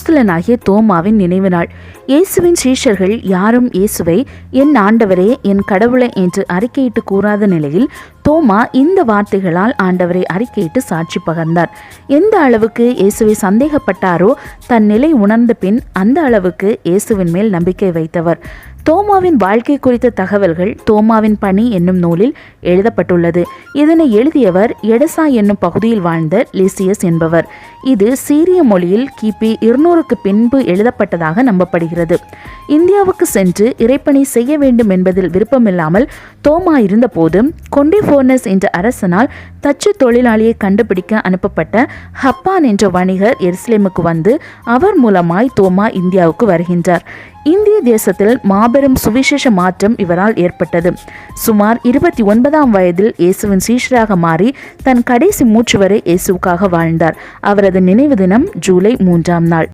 அப்போஸ்தலனாகிய தோமாவின் நினைவு நாள். இயேசுவின் சீஷர்கள் யாரும் இயேசுவை என் ஆண்டவரே, என் கடவுளை என்று அறிக்கையிட்டு கூறாத நிலையில் தோமா இந்த வார்த்தைகளால் ஆண்டவரை அறிக்கையிட்டு சாட்சி பகர்ந்தார். எந்த அளவுக்கு இயேசுவை சந்தேகப்பட்டாரோ தன் நிலை உணர்ந்த பின் அந்த அளவுக்கு இயேசுவின் மேல் நம்பிக்கை வைத்தவர். தோமாவின் வாழ்க்கை குறித்த தகவல்கள் தோமாவின் பணி என்னும் நூலில் எழுதப்பட்டுள்ளது. இதனை எழுதியவர் எடசா என்னும் பகுதியில் வாழ்ந்த லிசியஸ் என்பவர். இது சீரிய மொழியில் கிபி 200க்கு பின்பு எழுதப்பட்டதாக நம்பப்படுகிறது. இந்தியாவுக்கு சென்று இறைப்பணி செய்ய வேண்டும் என்பதில் விருப்பமில்லாமல் தோமா இருந்தபோது கொண்டேஃபோர்னஸ் என்ற அரசனால் தச்சு தொழிலாளியை கண்டுபிடிக்க அனுப்பப்பட்ட ஹப்பான் என்ற வணிகர் எருசலேமுக்கு வந்து அவர் மூலமாய் தோமா இந்தியாவுக்கு வருகின்றார். இந்திய தேசத்தில் மாபெரும் சுவிசேஷ மாற்றம் இவரால் ஏற்பட்டது. சுமார் 29ஆம் வயதில் இயேசுவின் சீஷராக மாறி தன் கடைசி மூச்சு வரை இயேசுவுக்காக வாழ்ந்தார். அவரது நினைவு தினம் ஜூலை 3ஆம் நாள்.